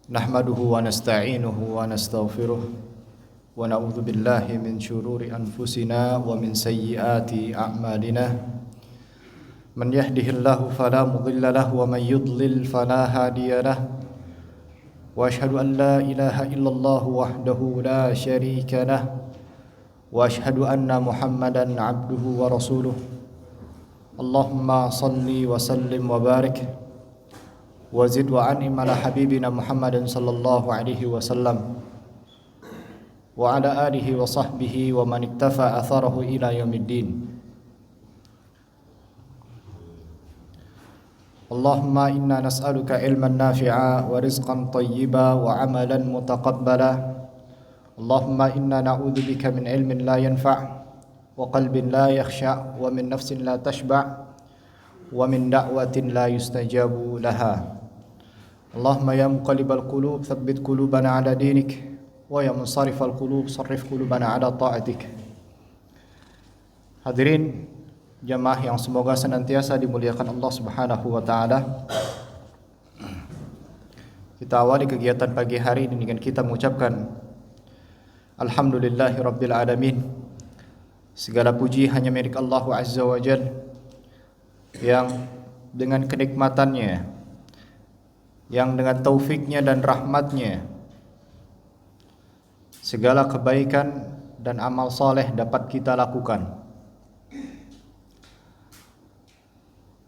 Nahmaduhu wa nasta'inuhu wa nastaghfiruh wa na'udzu billahi min shururi anfusina wa min sayyiati a'malina. Man yahdihillahu fala mudilla lahu wa man yudlil fala hadiya lahu. Wa ashhadu an la ilaha illallah wahdahu la syarika lahu wa ashhadu anna Muhammadan 'abduhu wa rasuluh. Allahumma salli wa sallim wa barik wazid wa an'im ala habibina Muhammadin sallallahu alaihi wasallam wa ala alihi wa sahbihi wa man iktafa atharahu ila yaumiddin. Allahumma inna nas'aluka ilman nafi'a wa rizqan tayyiba wa amalan mutaqabbala. Allahumma inna na'udzubika min ilmin la yanfa' wa qalbin la yakhsha' wa min nafsin la tashba' wa min da'watin la yustajabu laha. Allahumma ya muqallibal qulub tsabbit qulubana ala dinik wa ya munsarifal qulub sarrif qulubana ala ta'atik. Hadirin jamaah yang semoga senantiasa dimuliakan Allah Subhanahu wa taala. Kita awali kegiatan pagi hari ini dengan kita mengucapkan alhamdulillahirabbil alamin. Segala puji hanya milik Allah Azza wa Jalla yang dengan kenikmatannya, yang dengan taufiknya dan rahmatnya segala kebaikan dan amal saleh dapat kita lakukan.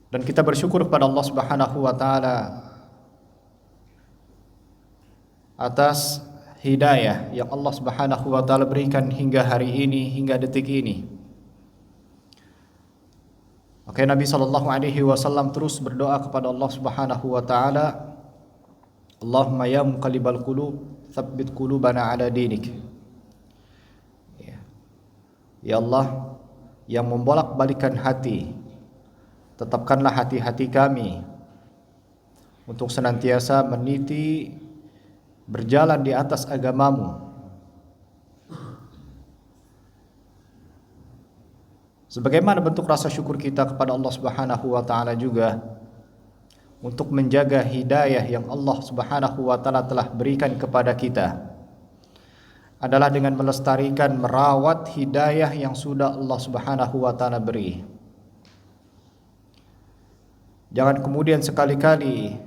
Dan kita bersyukur kepada Allah Subhanahu wa taala atas hidayah yang Allah Subhanahu wa taala berikan hingga hari ini, hingga detik ini. Oke, Nabi sallallahu alaihi wasallam terus berdoa kepada Allah Subhanahu wa taala, Allahumma ya muqallibal qulub tsabbit qulubana ala dinik. Ya Allah yang membolak-balikan hati, tetapkanlah hati-hati kami untuk senantiasa meniti berjalan di atas agamamu. Sebagaimana bentuk rasa syukur kita kepada Allah Subhanahu wa taala juga untuk menjaga hidayah yang Allah Subhanahu wa taala telah berikan kepada kita adalah dengan melestarikan, merawat hidayah yang sudah Allah Subhanahu wa taala beri. Jangan kemudian sekali-kali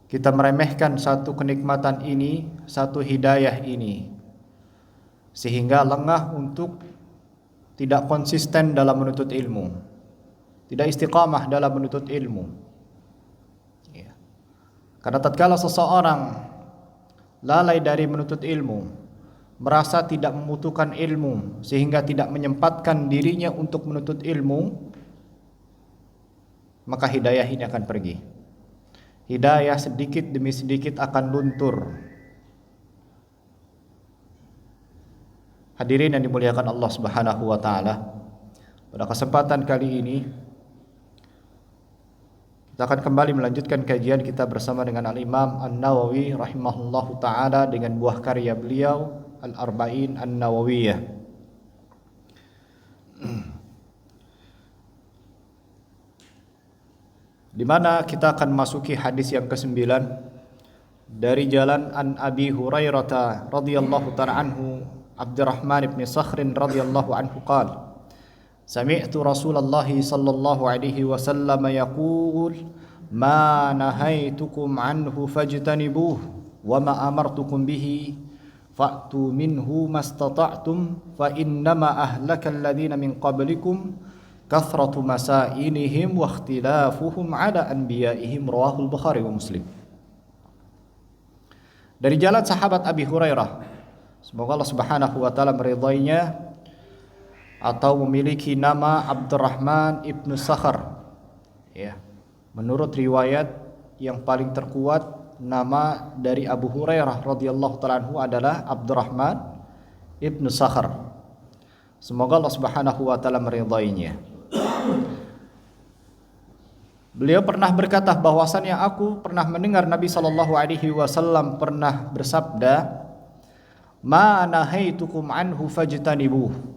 kita meremehkan satu kenikmatan ini, satu hidayah ini, sehingga lengah untuk tidak konsisten dalam menuntut ilmu, tidak istiqamah dalam menuntut ilmu. Karena tatkala seseorang lalai dari menuntut ilmu, merasa tidak membutuhkan ilmu sehingga tidak menyempatkan dirinya untuk menuntut ilmu, maka hidayah ini akan pergi. Hidayah sedikit demi sedikit akan luntur. Hadirin yang dimuliakan Allah Subhanahu wa taala, pada kesempatan kali ini kita akan kembali melanjutkan kajian kita bersama dengan Al-Imam An-Nawawi rahimahullahu ta'ala dengan buah karya beliau Al-Arba'in An-Nawawiyah. Di mana kita akan masuki hadis yang ke-9 dari jalan An Abi Hurairah radhiyallahu ta'ala anhu, Abdurrahman bin Sakhr radhiyallahu anhu qala Sami'tu Rasulullah sallallahu alaihi wasallam yaqul ma nahaitukum anhu fajtanibuh wa ma amartukum bihi fa'tu minhu mastata'tum fa innama ahlaka alladhina min qablikum kathratu masailihim wa ikhtilafuhum ala anbiya'ihim rawahul Bukhari wa Muslim. Dari jalan sahabat Abi Hurairah, semoga Allah Subhanahu wa taala meridainya, atau memiliki nama Abdurrahman ibnu Sakhr. Ya, menurut riwayat yang paling terkuat, nama dari Abu Hurairah radhiyallahu ta'ala anhu adalah Abdurrahman ibnu Sakhr. Semoga Allah Subhanahu wa taala meridainya. Beliau pernah berkata bahwasannya aku pernah mendengar Nabi sallallahu alaihi wasallam pernah bersabda, "Ma nahaitukum anhu fajtanibuh."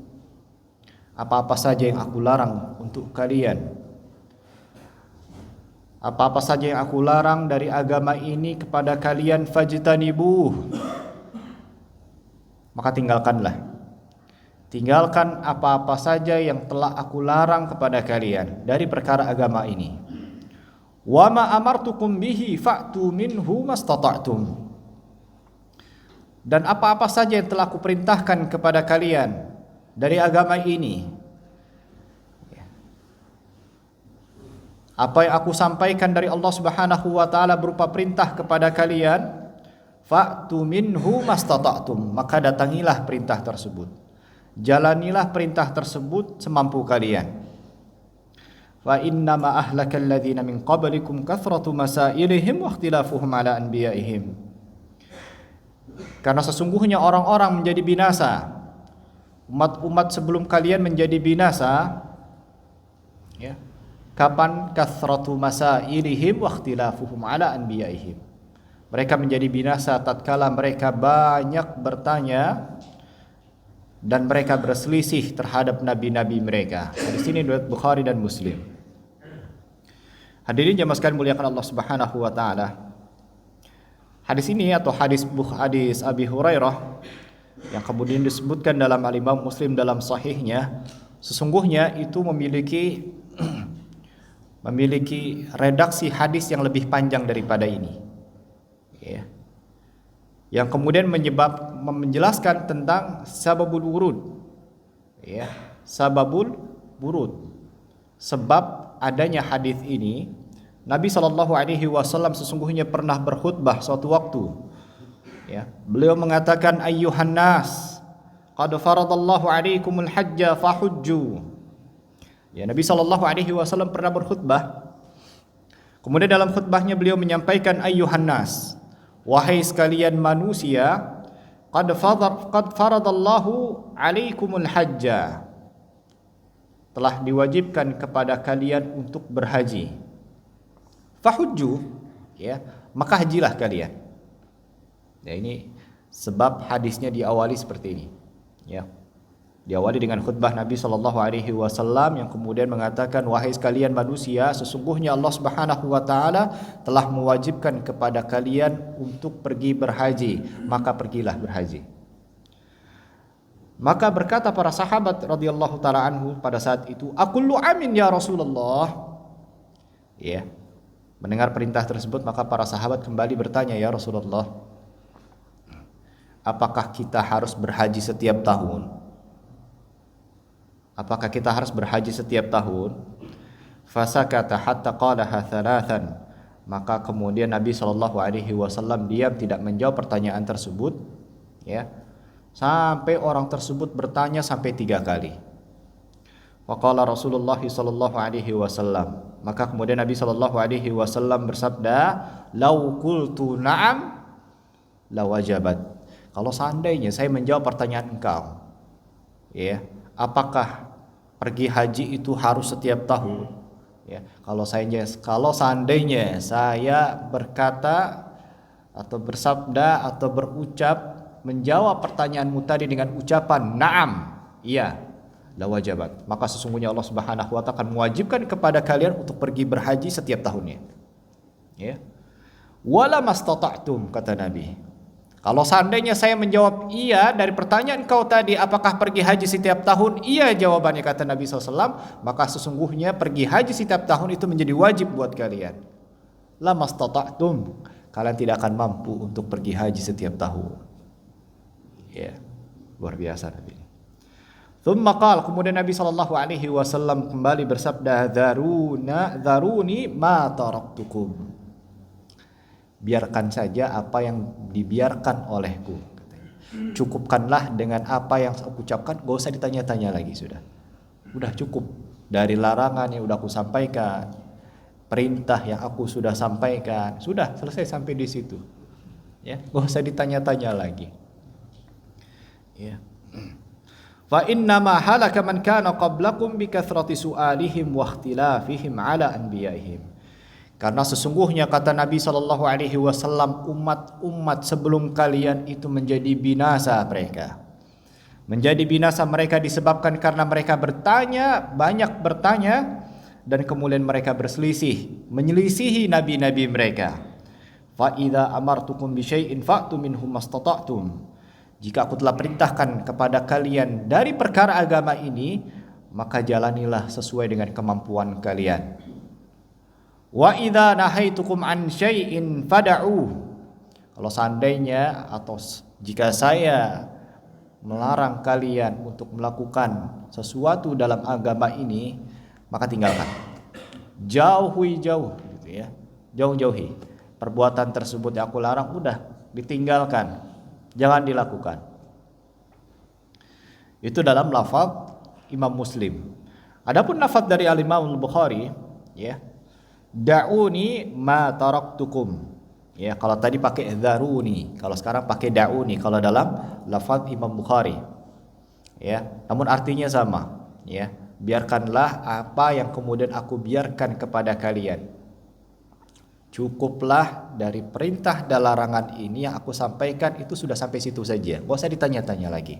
Apa-apa saja yang aku larang untuk kalian, Apa-apa saja yang aku larang dari agama ini kepada kalian fajtanibuh, maka tinggalkanlah. Tinggalkan apa-apa saja yang telah aku larang kepada kalian dari perkara agama ini. Wa ma amartukum bihi fa'tu minhu mastata'tum. Dan apa-apa saja yang telah aku perintahkan kepada kalian dari agama ini, apa yang aku sampaikan dari Allah Subhanahu wa taala berupa perintah kepada kalian, fa'tu minhu mastata'tum, maka datangilah perintah tersebut. Jalanilah perintah tersebut semampu kalian. Wa inna ma ahlakal ladzina min qablikum kathratu masailihim wa ikhtilafuhum ala anbiya'ihim. Karena sesungguhnya orang-orang menjadi binasa, umat-umat sebelum kalian menjadi binasa, ya. Kapan? Kathratu masailihim wa ikhtilafuhum ala anbiya'ihim. Mereka menjadi binasa tatkala mereka banyak bertanya dan mereka berselisih terhadap nabi-nabi mereka. Di sini riwayat Bukhari dan Muslim. Hadirin jamaah sekalian muliakan Allah Subhanahu wa taala. Hadis ini atau hadis Abi Hurairah yang kemudian disebutkan dalam Al-Imam Muslim dalam sahihnya, sesungguhnya itu memiliki redaksi hadis yang lebih panjang daripada ini. Ya. Yang kemudian menjelaskan tentang sababul wurud, ya, sababul wurud, sebab adanya hadis ini. Nabi SAW sesungguhnya pernah berkhutbah suatu waktu, ya, beliau mengatakan ayyuhan nas qad faradallahu alaikumul hajja fahujju. Ya, Nabi SAW pernah berkhutbah, kemudian dalam khutbahnya beliau menyampaikan ayyuhan nas, wahai sekalian manusia, qad faradallahu alaikumul hajja, telah diwajibkan kepada kalian untuk berhaji. Fahujju, ya, maka hajilah kalian. Ya, ini sebab hadisnya diawali seperti ini, ya. Diawali dengan khutbah Nabi SAW yang kemudian mengatakan, wahai sekalian manusia, sesungguhnya Allah Subhanahu wa taala telah mewajibkan kepada kalian untuk pergi berhaji, maka pergilah berhaji. Maka berkata para sahabat radhiyallahu taala anhu pada saat itu, aqulu amin ya Rasulullah. Ya. Mendengar perintah tersebut, maka para sahabat kembali bertanya, ya Rasulullah, apakah kita harus berhaji setiap tahun? Apakah kita harus berhaji setiap tahun? Fasakata hatta qalaha thalathan. Maka kemudian Nabi SAW diam tidak menjawab pertanyaan tersebut, ya, sampai orang tersebut bertanya sampai 3 kali. Wa qala Rasulullah SAW. Maka kemudian Nabi SAW bersabda, lau qultu na'am la wajabat. Kalau seandainya saya menjawab pertanyaan engkau, ya, apakah pergi haji itu harus setiap tahun? Ya, kalau seandainya saya berkata atau bersabda atau berucap menjawab pertanyaanmu tadi dengan ucapan na'am, iya, la wajabat, maka sesungguhnya Allah Subhanahu wa taala akan mewajibkan kepada kalian untuk pergi berhaji setiap tahunnya. Ya. Wala mastata'tum, kata Nabi. Kalau seandainya saya menjawab iya dari pertanyaan kau tadi, apakah pergi haji setiap tahun? Iya jawabannya, kata Nabi SAW, maka sesungguhnya pergi haji setiap tahun itu menjadi wajib buat kalian. La mastata'tum, kalian tidak akan mampu untuk pergi haji setiap tahun. Ya, luar biasa Nabi. Thumma qala, kemudian Nabi SAW kembali bersabda, dharuni ma taraktukum. Biarkan saja apa yang dibiarkan olehku. Cukupkanlah dengan apa yang aku ucapkan, gak usah ditanya-tanya lagi, sudah cukup. Dari larangan yang udah aku sampaikan, perintah yang aku sudah sampaikan, sudah selesai sampai di situ. Ya, gak usah ditanya-tanya lagi. Ya. Fa inna ma halaka man kana qablakum bi kathrati su'alihim wa ikhtilafihim ala anbiya'ihim. Karena sesungguhnya kata Nabi SAW, umat-umat sebelum kalian itu menjadi binasa mereka. Menjadi binasa mereka disebabkan karena mereka banyak bertanya dan kemudian mereka berselisih, menyelisihi nabi-nabi mereka. Fa idza amartukum bi syai'in fa'tu minhu mastata'tum. Jika aku telah perintahkan kepada kalian dari perkara agama ini, maka jalanilah sesuai dengan kemampuan kalian. Wa idza nahaitukum an syai'in fad'u. Kalau seandainya atau jika saya melarang kalian untuk melakukan sesuatu dalam agama ini, maka tinggalkan. Jauhi gitu ya. Jauhi. Perbuatan tersebut yang aku larang udah ditinggalkan. Jangan dilakukan. Itu dalam lafaz Imam Muslim. Adapun lafaz dari Al-Imam Al-Bukhari, ya. Da'uni ma taraktukum. Ya, kalau tadi pakai dzaruni, kalau sekarang pakai da'uni kalau dalam lafaz Imam Bukhari. Ya, namun artinya sama, ya. Biarkanlah apa yang kemudian aku biarkan kepada kalian. Cukuplah dari perintah dan larangan ini yang aku sampaikan itu sudah sampai situ saja. Enggak usah ditanya-tanya lagi.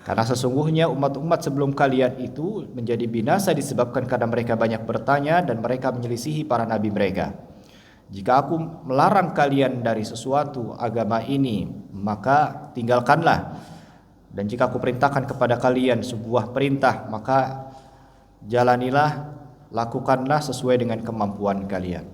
Karena sesungguhnya umat-umat sebelum kalian itu menjadi binasa disebabkan karena mereka banyak bertanya dan mereka menyelisihi para nabi mereka. Jika aku melarang kalian dari sesuatu agama ini, maka tinggalkanlah. Dan jika aku perintahkan kepada kalian sebuah perintah, maka jalanilah, lakukanlah sesuai dengan kemampuan kalian.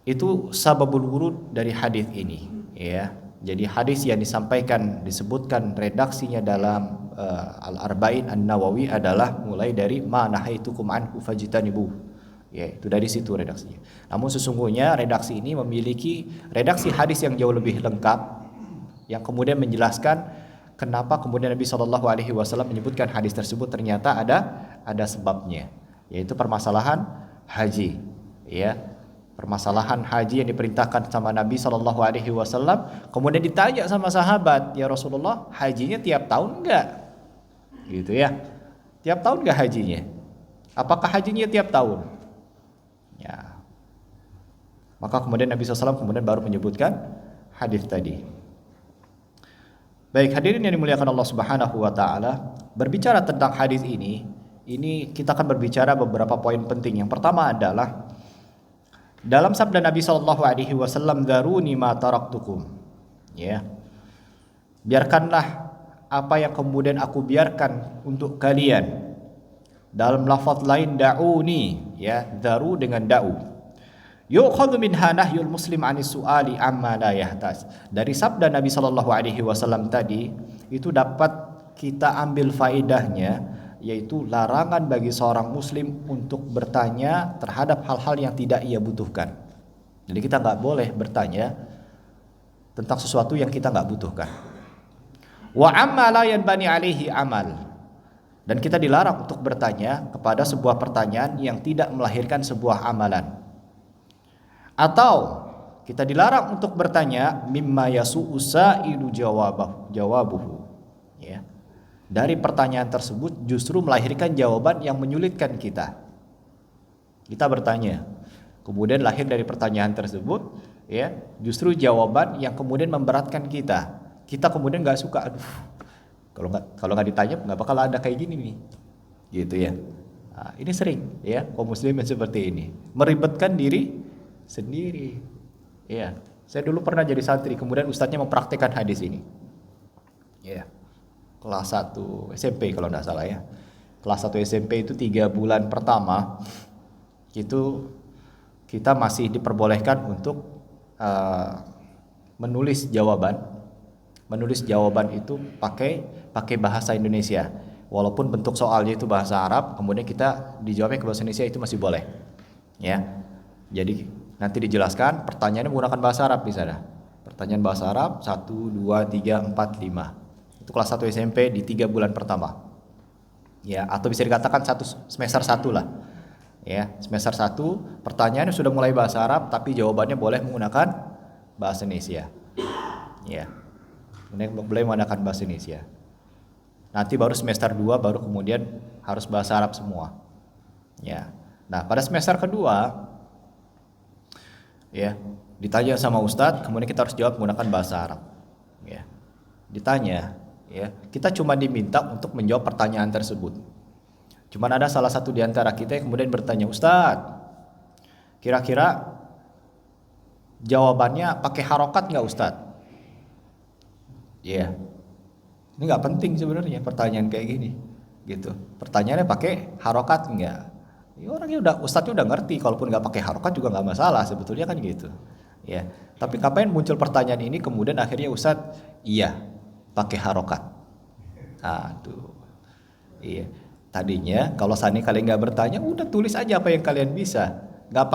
Itu sababul wurud dari hadis ini, ya. Jadi hadis yang disampaikan disebutkan redaksinya dalam Al-Arba'in An-Nawawi adalah mulai dari ma nahaitukum anhu fajtanibuh. Ya, itu dari situ redaksinya. Namun sesungguhnya redaksi ini memiliki redaksi hadis yang jauh lebih lengkap yang kemudian menjelaskan kenapa kemudian Nabi Shallallahu alaihi wasallam menyebutkan hadis tersebut ternyata ada sebabnya, yaitu permasalahan haji, ya. Permasalahan haji yang diperintahkan sama Nabi Shallallahu alaihi wasallam, kemudian ditanya sama sahabat, "Ya Rasulullah, hajinya tiap tahun enggak?" Gitu ya. Tiap tahun enggak hajinya? Apakah hajinya tiap tahun? Ya. Maka kemudian Nabi SAW kemudian baru menyebutkan hadis tadi. Baik, hadirin yang dimuliakan Allah Subhanahu wa taala, berbicara tentang hadis ini kita akan berbicara beberapa poin penting. Yang pertama adalah dalam sabda Nabi sallallahu alaihi wasallam, "Dzaruni ma taraktukum." Ya. Biarkanlah apa yang kemudian aku biarkan untuk kalian. Dalam lafaz lain da'uni, ya, daru dengan da'u. Yu'khadhu minha nahyul muslim 'anis su'ali amma la yahtas. Dari sabda Nabi sallallahu alaihi wasallam tadi itu dapat kita ambil faedahnya, yaitu larangan bagi seorang muslim untuk bertanya terhadap hal-hal yang tidak ia butuhkan. Jadi kita nggak boleh bertanya tentang sesuatu yang kita nggak butuhkan. Wa amma la yanbani alaihi amal. Dan kita dilarang untuk bertanya kepada sebuah pertanyaan yang tidak melahirkan sebuah amalan. Atau kita dilarang untuk bertanya mimma yasu'u sa'ilu jawabuhu. Ya. Dari pertanyaan tersebut justru melahirkan jawaban yang menyulitkan kita. Kita bertanya, kemudian lahir dari pertanyaan tersebut, ya, justru jawaban yang kemudian memberatkan kita. Kita kemudian nggak suka, aduh, kalau nggak ditanya nggak bakal ada kayak gini nih, gitu ya. Nah, ini sering, ya, kaum muslimin seperti ini, meribetkan diri sendiri. Ya, saya dulu pernah jadi santri, kemudian ustadznya mempraktikkan hadis ini. Ya. Kelas 1 SMP kalau tidak salah ya. Kelas 1 SMP itu 3 bulan pertama itu kita masih diperbolehkan untuk menulis jawaban. Menulis jawaban itu pakai bahasa Indonesia. Walaupun bentuk soalnya itu bahasa Arab, kemudian kita dijawabnya ke bahasa Indonesia itu masih boleh. Ya. Jadi nanti dijelaskan pertanyaannya menggunakan bahasa Arab di sana. Pertanyaan bahasa Arab 1 2 3 4 5. Itu kelas 1 SMP di 3 bulan pertama. Ya, atau bisa dikatakan semester 1 lah. Ya, semester 1 pertanyaannya sudah mulai bahasa Arab tapi jawabannya boleh menggunakan bahasa Indonesia. Ya. Boleh menggunakan bahasa Indonesia. Nanti baru semester 2 baru kemudian harus bahasa Arab semua. Ya. Nah, pada semester kedua ya, ditanya sama ustadz, kemudian kita harus jawab menggunakan bahasa Arab. Ya. Ditanya, ya, kita cuma diminta untuk menjawab pertanyaan tersebut. Cuman ada salah satu di antara kita yang kemudian bertanya, Ustadz, kira-kira jawabannya pakai harokat nggak Ustadz? Iya. Ini nggak penting sebenarnya pertanyaan kayak gini, gitu. Pertanyaannya pakai harokat nggak? Ya, orangnya udah, Ustadznya udah ngerti, kalaupun nggak pakai harokat juga nggak masalah sebetulnya kan gitu. Ya. Tapi ngapain muncul pertanyaan ini kemudian akhirnya Ustadz, iya, pakai harokat. Aduh. Iya. Tadinya kalau seandainya kalian nggak bertanya, udah tulis aja apa yang kalian bisa. Nggak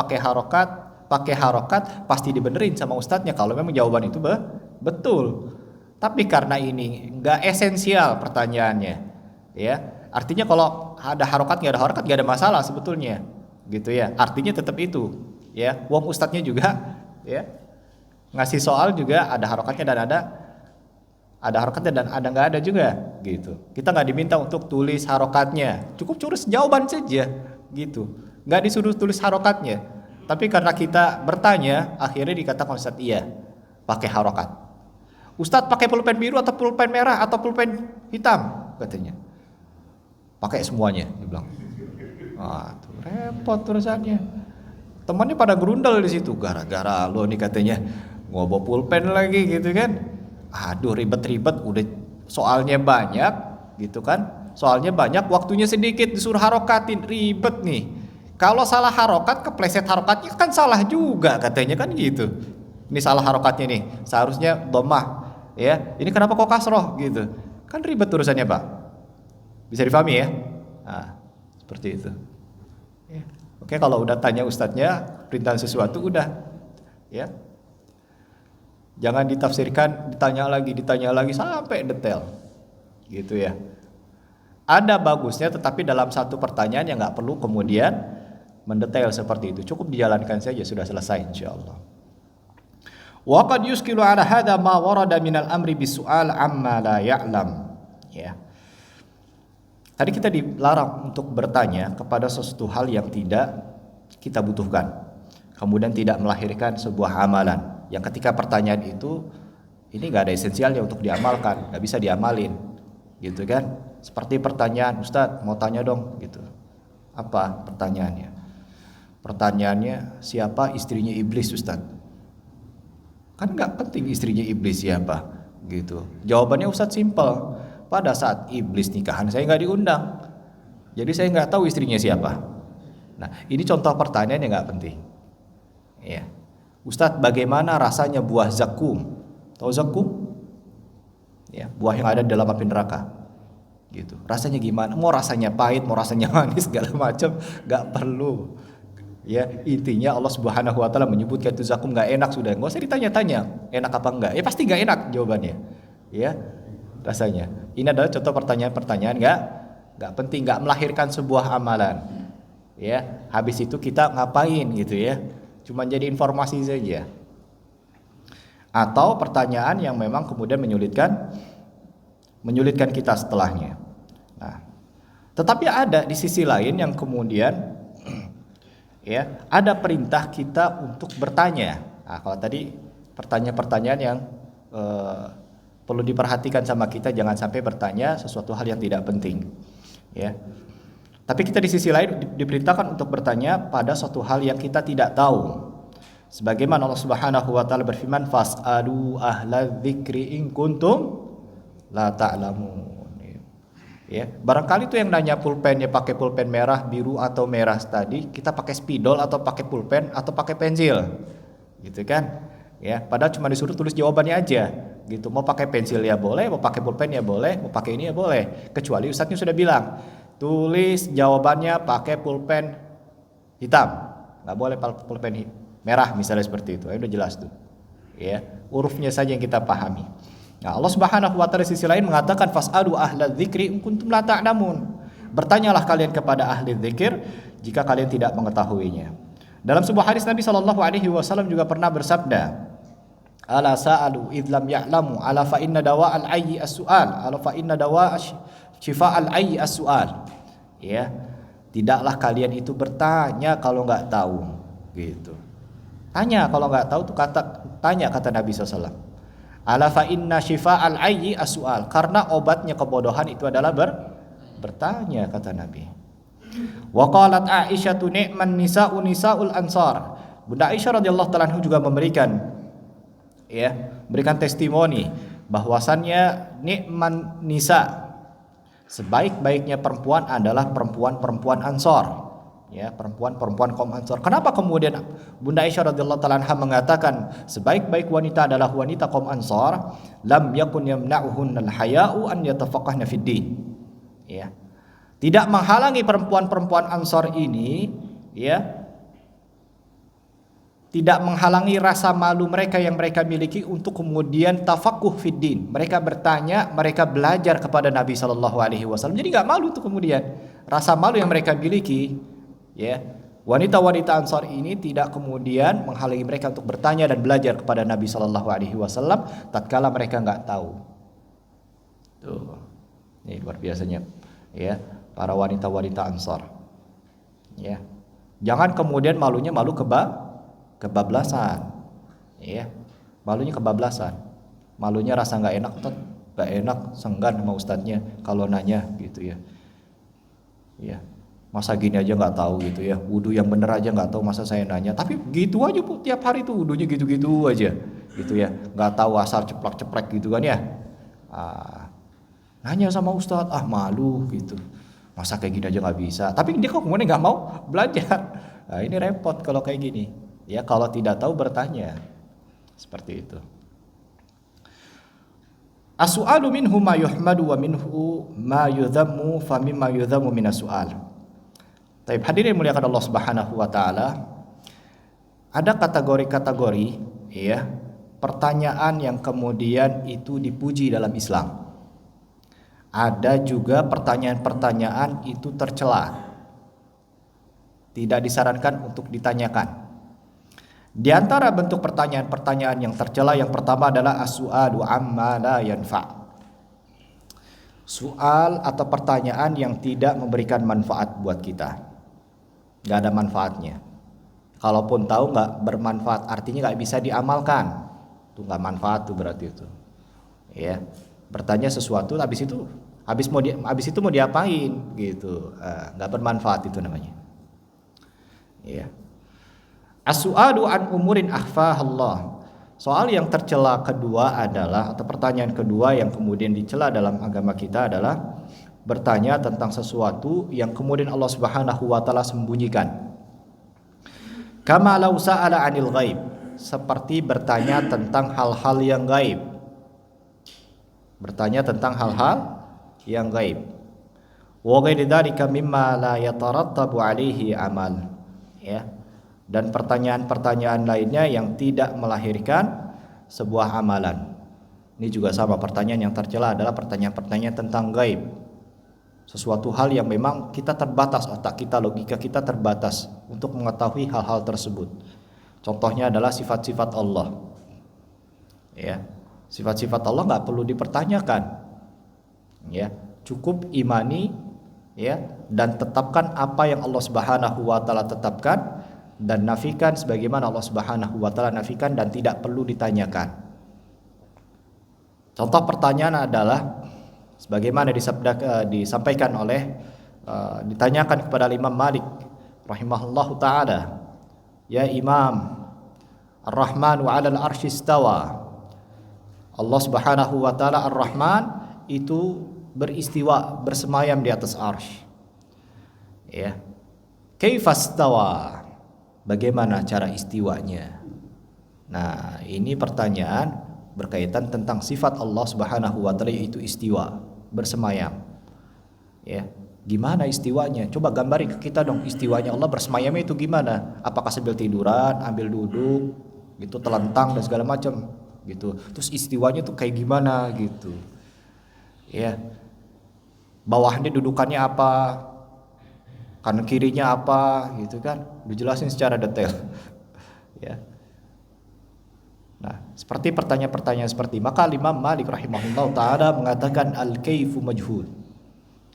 pakai harokat pasti dibenerin sama ustadznya kalau memang jawaban itu betul. Tapi karena ini nggak esensial pertanyaannya, ya artinya kalau ada harokat nggak ada masalah sebetulnya, gitu ya. Artinya tetap itu, ya. Wong ustadznya juga, ya ngasih soal juga ada harokatnya dan ada harokatnya dan ada nggak ada juga, gitu. Kita nggak diminta untuk tulis harokatnya, cukup tulis jawaban saja, gitu. Nggak disuruh tulis harokatnya. Tapi karena kita bertanya, akhirnya dikatakan Ustadz, iya, pakai harokat. Ustadz pakai pulpen biru atau pulpen merah atau pulpen hitam, katanya. Pakai semuanya, dia bilang. Wah, tuh repot terusannya. Temannya pada gerundel di situ, gara-gara lo nih katanya ngobo pulpen lagi, gitu kan. Aduh, ribet-ribet, udah soalnya banyak, gitu kan. Soalnya banyak, waktunya sedikit, disuruh harokatin, ribet nih. Kalau salah harokat, kepleset harokatnya kan salah juga katanya kan gitu. Ini salah harokatnya nih, seharusnya dhammah, ya. Ini kenapa kok kasroh gitu? Kan ribet urusannya Pak. Bisa difahami ya? Nah, seperti itu. Ya. Oke, kalau udah tanya ustadznya perintah sesuatu udah, ya. Jangan ditafsirkan, ditanya lagi sampai detail, gitu ya. Ada bagusnya, tetapi dalam satu pertanyaan yang nggak perlu kemudian mendetail seperti itu, cukup dijalankan saja sudah selesai insyaallah. Wa qad yuskilu ala hadha ma warada minal amri bisu'al amma la ya'lam. Ya. Tadi kita dilarang untuk bertanya kepada sesuatu hal yang tidak kita butuhkan, kemudian tidak melahirkan sebuah amalan yang ketika pertanyaan itu ini nggak ada esensialnya untuk diamalkan, nggak bisa diamalin, gitu kan? Seperti pertanyaan, Ustadz mau tanya dong, gitu. Apa pertanyaannya? Pertanyaannya, siapa istrinya iblis Ustadz? Kan nggak penting istrinya iblis siapa, gitu. Jawabannya Ustadz simpel. Pada saat iblis nikahan saya nggak diundang, jadi saya nggak tahu istrinya siapa. Nah, ini contoh pertanyaan yang nggak penting. Ya, Ustadz, bagaimana rasanya buah zakum? Tahu zakum? Ya, buah yang ada di dalam api neraka. Gitu. Rasanya gimana? Mau rasanya pahit, mau rasanya manis, segala macam, nggak perlu. Ya, intinya Allah Subhanahu wa taala menyebutkan itu zakum enggak enak sudah. Enggak usah ditanya-tanya enak apa enggak. Ya pasti enggak enak jawabannya. Ya, rasanya. Ini adalah contoh pertanyaan-pertanyaan enggak penting, enggak melahirkan sebuah amalan. Ya, habis itu kita ngapain gitu ya. Cuma jadi informasi saja. Atau pertanyaan yang memang kemudian menyulitkan kita setelahnya. Nah, tetapi ada di sisi lain yang kemudian ya, ada perintah kita untuk bertanya. Nah, kalau tadi pertanyaan-pertanyaan yang perlu diperhatikan sama kita, jangan sampai bertanya sesuatu hal yang tidak penting. Ya. Tapi kita di sisi lain diperintahkan untuk bertanya pada suatu hal yang kita tidak tahu. Sebagaimana Allah Subhanahu wa taala berfirman, "Fas'alu ahla dzikri in kuntum la ta'lamun." Ya, barangkali tuh yang nanya pulpennya pakai pulpen merah, biru atau merah tadi, kita pakai spidol atau pakai pulpen atau pakai pensil, gitu kan? Ya, padahal cuma disuruh tulis jawabannya aja, gitu. Mau pakai pensil ya boleh, mau pakai pulpen ya boleh, mau pakai ini ya boleh. Kecuali ustadznya sudah bilang, tulis jawabannya pakai pulpen hitam, nggak boleh pulpen merah misalnya seperti itu. Udah jelas tuh, ya. Hurufnya saja yang kita pahami. Nah, Allah Subhanahu wa taala sisi lain mengatakan fas'alu ahla dzikri in kuntum la ta'lamun. Bertanyalah kalian kepada ahli dzikir jika kalian tidak mengetahuinya. Dalam sebuah hadis Nabi sallallahu alaihi wasallam juga pernah bersabda, "Ala sa'alu id lam ya'lamu, ala fa inna dawa'al ayyi as-su'al, ala fa inna dawa'a shifa'al ayyi as-su'al." Ya, tidaklah kalian itu bertanya kalau enggak tahu, gitu. Tanya kalau enggak tahu tuh tanya kata Nabi sallallahu alaihi wasallam. Ala fa inna shifa'al ayyi as-su'al, karena obatnya kebodohan itu adalah bertanya kata Nabi. Wa qalat Aisyah ni'man nisa'u nisa'ul ansar. Bunda Aisyah radhiyallahu taala anha juga memberikan testimoni bahwasannya ni'man nisa, sebaik-baiknya perempuan adalah perempuan-perempuan Ansor. Ya, perempuan-perempuan kaum Ansor. Kenapa kemudian Bunda Aisyah radhiyallahu taala anha mengatakan sebaik-baik wanita adalah wanita kaum Ansor? Lam yakun yamna'uhunnal haya'u an yatafaqahna fid din. Ya. Tidak menghalangi perempuan-perempuan Ansor ini, ya, tidak menghalangi rasa malu mereka yang mereka miliki untuk kemudian tafakuh fid din. Mereka bertanya, mereka belajar kepada Nabi sallallahu alaihi wasallam. Jadi enggak malu tuh kemudian. Rasa malu yang mereka miliki, ya. Wanita-wanita Ansar ini tidak kemudian menghalangi mereka untuk bertanya dan belajar kepada Nabi sallallahu alaihi wasallam tatkala mereka enggak tahu. Tuh. Ini luar biasanya, ya, para wanita-wanita Ansar. Ya. Jangan kemudian malunya malu kebablasan, ya, malunya kebablasan, malunya rasa nggak enak, senggan sama ustadznya kalau nanya gitu ya, ya, masa gini aja nggak tahu gitu ya, wudu yang bener aja nggak tahu, masa saya nanya, tapi gitu aja Bu, tiap hari tuh wudunya gitu-gitu aja, gitu ya, nggak tahu asal ceplak-ceplek gitu kan ya, nanya sama ustadz, malu gitu, masa kayak gini aja nggak bisa, tapi dia kok kemudian nggak mau belajar, nah ini repot kalau kayak gini. Ya, kalau tidak tahu bertanya. Seperti itu. As-su'alu minhu ma yuhmadu wa minhu ma yudhammu fa mimma yudhammu minas su'al. Baik, hadirin muliakan Allah Subhanahu wa taala. Ada kategori-kategori, ya, pertanyaan yang kemudian itu dipuji dalam Islam. Ada juga pertanyaan-pertanyaan itu tercela. Tidak disarankan untuk ditanyakan. Di antara bentuk pertanyaan-pertanyaan yang tercela yang pertama adalah as-su'alu amma la yanfa'. Soal atau pertanyaan yang tidak memberikan manfaat buat kita. Gak ada manfaatnya. Kalaupun tahu gak bermanfaat, artinya gak bisa diamalkan. Itu gak manfaat tuh berarti itu. Ya, bertanya sesuatu habis itu mau diapain gitu. Gak bermanfaat itu namanya. Ya. As-su'alu an umurin akhfahallah. Soal yang tercela kedua adalah, atau pertanyaan kedua yang kemudian dicela dalam agama kita adalah bertanya tentang sesuatu yang kemudian Allah Subhanahu wa taala sembunyikan. Kama law sa'ala 'anil ghaib, seperti bertanya tentang hal-hal yang gaib. Bertanya tentang hal-hal yang gaib. Wa ghairi dzalika mimma la yatarattabu 'alaihi amal. Ya. Dan pertanyaan-pertanyaan lainnya yang tidak melahirkan sebuah amalan. Ini juga sama, pertanyaan yang tercela adalah pertanyaan-pertanyaan tentang gaib. Sesuatu hal yang memang kita terbatas, otak kita, logika kita terbatas untuk mengetahui hal-hal tersebut. Contohnya adalah sifat-sifat Allah. Ya, sifat-sifat Allah nggak perlu dipertanyakan. Ya, cukup imani, ya, dan tetapkan apa yang Allah Subhanahu wa taala tetapkan. Dan nafikan sebagaimana Allah Subhanahu wa taala nafikan dan tidak perlu ditanyakan. Contoh pertanyaan adalah sebagaimana disampaikan oleh ditanyakan kepada Imam Malik rahimahullahu taala, ya Imam, Ar-Rahman wa 'alal arsy istawa. Allah Subhanahu wa taala Ar-Rahman itu beristiwa, bersemayam di atas arsy. Ya. Kaifastawa? Bagaimana cara istiwanya? Nah, ini pertanyaan berkaitan tentang sifat Allah Subhanahu wa taala, yaitu istiwa, bersemayam. Ya, gimana istiwanya? Coba gambarin ke kita dong, istiwanya Allah bersemayamnya itu gimana? Apakah sambil tiduran, ambil duduk, gitu, telentang dan segala macam, gitu. Terus istiwanya tuh kayak gimana gitu? Ya. Bawahnya dudukannya apa? Kanan kirinya apa gitu kan, dijelasin secara detail. Ya. Nah, seperti pertanyaan-pertanyaan seperti, maka Imam Malik rahimahullah taala mengatakan al-kaifu majhul.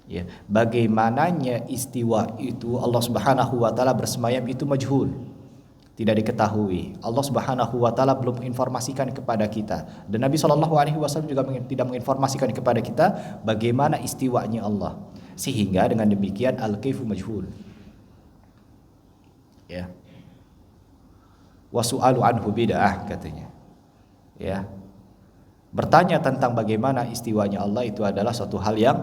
Ya, bagaimananya istiwa itu Allah Subhanahu wa taala bersemayam itu majhul. Tidak diketahui. Allah Subhanahu wa taala belum menginformasikan kepada kita. Dan Nabi sallallahu alaihi wasallam juga tidak menginformasikan kepada kita bagaimana istiwanya Allah. Sehingga dengan demikian al-kaifu majhul. Ya. Wa su'alu anhu bid'ah katanya. Ya. Bertanya tentang bagaimana istiwanya Allah itu adalah suatu hal yang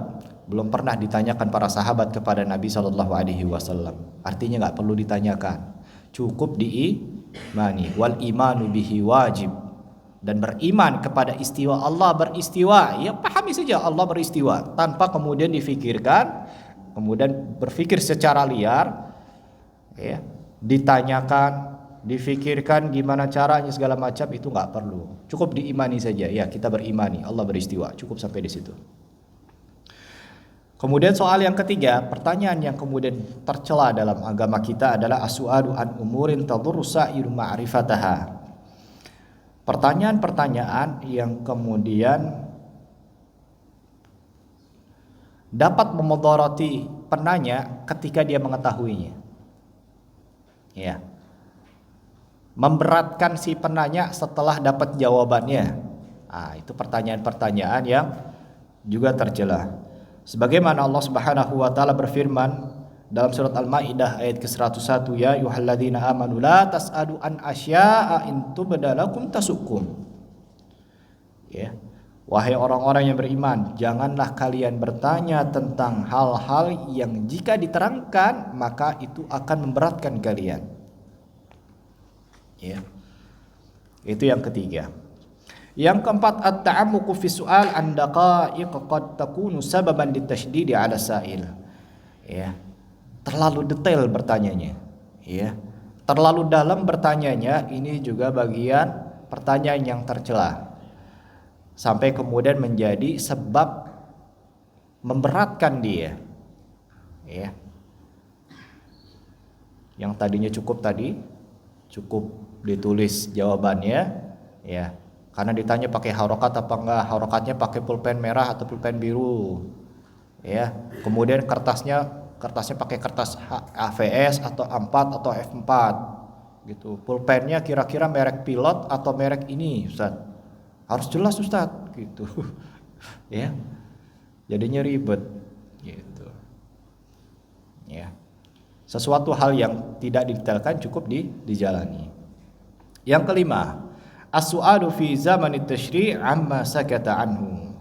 belum pernah ditanyakan para sahabat kepada Nabi SAW. Artinya nggak perlu ditanyakan, cukup diimani. Wal imanu bihi wajib, dan beriman kepada istiwa Allah beristiwa. Ya pahami saja Allah beristiwa tanpa kemudian difikirkan, kemudian berpikir secara liar, ya, ditanyakan, difikirkan gimana caranya segala macam, itu nggak perlu. Cukup diimani saja. Ya kita berimani Allah beristiwa, cukup sampai di situ. Kemudian soal yang ketiga, pertanyaan yang kemudian tercela dalam agama kita adalah as-su'alu an umurin tadurru sa'iru ma'rifataha. Pertanyaan-pertanyaan yang kemudian dapat memudarati penanya ketika dia mengetahuinya. Ya. Memberatkan si penanya setelah dapat jawabannya. Itu pertanyaan-pertanyaan yang juga tercela. Sebagaimana Allah Subhanahu wa taala berfirman dalam surat Al-Maidah ayat ke-101, ya ayyuhalladzina amanu la tas'alu an asya'a in tubda lakum tasukum. Ya. Wahai orang-orang yang beriman, janganlah kalian bertanya tentang hal-hal yang jika diterangkan maka itu akan memberatkan kalian. Ya. Itu yang ketiga. Yang keempat, at-ta'ammuqu fi su'al an daqa'iq qad takunu sababan litasydidi 'ala sa'il. Ya. Terlalu detail bertanyanya. Ya. Terlalu dalam bertanyanya, ini juga bagian pertanyaan yang tercela. Sampai kemudian menjadi sebab memberatkan dia. Ya. Yang tadinya cukup ditulis jawabannya, ya. Karena ditanya pakai harokat apa enggak, harokatnya pakai pulpen merah atau pulpen biru, ya. Kemudian kertasnya pakai kertas AVS atau A4 atau F4, gitu. Pulpennya kira-kira merek Pilot atau merek ini, Ustaz. Harus jelas, Ustaz, gitu. Ya. Jadinya ribet, gitu. Ya. Sesuatu hal yang tidak didetailkan cukup dijalani. Yang kelima, as-su'alu fi zamanit tasyri' amma sakata anhu.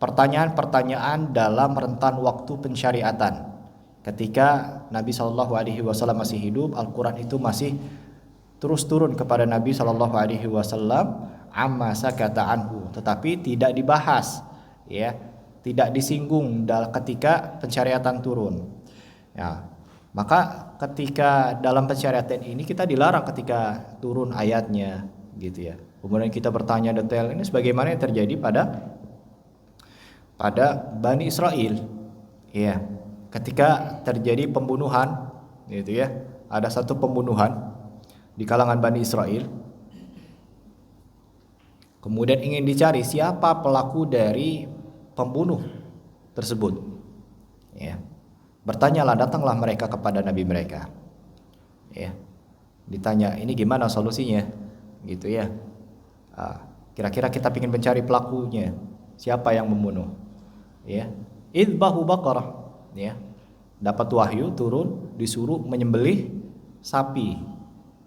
Pertanyaan-pertanyaan dalam rentan waktu pensyariatan. Ketika Nabi SAW masih hidup, Al-Quran itu masih terus turun kepada Nabi SAW, amma sakata anhu, tetapi tidak dibahas, ya, tidak disinggung ketika pensyariatan turun. Ya, maka ketika dalam pensyariatan ini kita dilarang ketika turun ayatnya, gitu ya. Kemudian kita bertanya detail, ini sebagaimana yang terjadi pada Bani Israel, ya. Ketika terjadi pembunuhan, gitu ya. Ada satu pembunuhan di kalangan Bani Israel. Kemudian ingin dicari siapa pelaku dari pembunuh tersebut. Ya. Bertanyalah, datanglah mereka kepada nabi mereka. Ya. Ditanya, ini gimana solusinya? Gitu ya. Kira-kira kita ingin mencari pelakunya, siapa yang membunuh? Ya. Idbahu baqarah. Ya. Dapat wahyu turun, disuruh menyembelih sapi.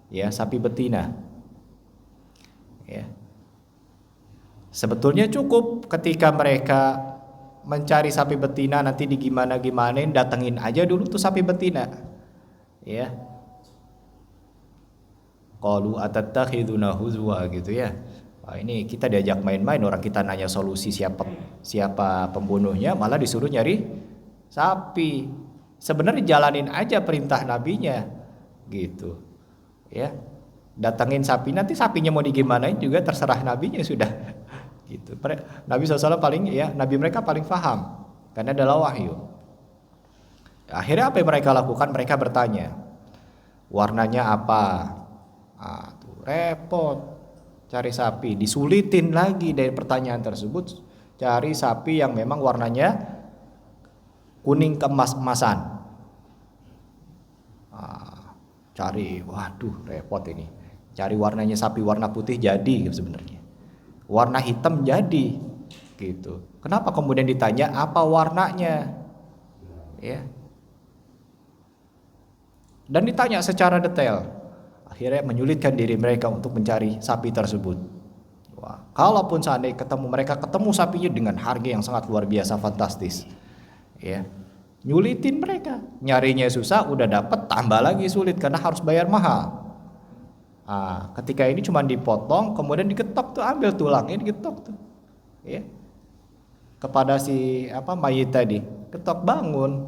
Ya, sapi betina. Ya. Sebetulnya cukup ketika mereka mencari sapi betina, nanti digimana-gimanain, datengin aja dulu tuh sapi betina. Ya. Qalu atattakhiduna huzwa, gitu ya. Wah, ini kita diajak main-main, orang kita nanya solusi siapa pembunuhnya, malah disuruh nyari sapi. Sebenarnya jalanin aja perintah nabinya, gitu. Ya. Datengin sapi, nanti sapinya mau digimanain juga terserah nabinya sudah. Gitu. Nabi SAW Nabi mereka paling paham karena adalah wahyu. Akhirnya apa yang mereka lakukan? Mereka bertanya, warnanya apa? Tuh repot cari sapi, disulitin lagi dari pertanyaan tersebut, cari sapi yang memang warnanya kuning keemas-emasan. Cari, waduh repot ini. Cari warnanya sapi warna putih jadi sebenarnya. Warna hitam jadi, gitu. Kenapa kemudian ditanya apa warnanya? Ya. Dan ditanya secara detail. Akhirnya menyulitkan diri mereka untuk mencari sapi tersebut. Wah, kalaupun seandainya mereka ketemu sapinya dengan harga yang sangat luar biasa fantastis. Ya. Nyulitin mereka. Nyarinya susah, udah dapat tambah lagi sulit karena harus bayar mahal. Ketika ini cuma dipotong, kemudian digetok tuh, ambil tulangnya digetok tuh. Ya. Kepada si mayit tadi, ketok bangun.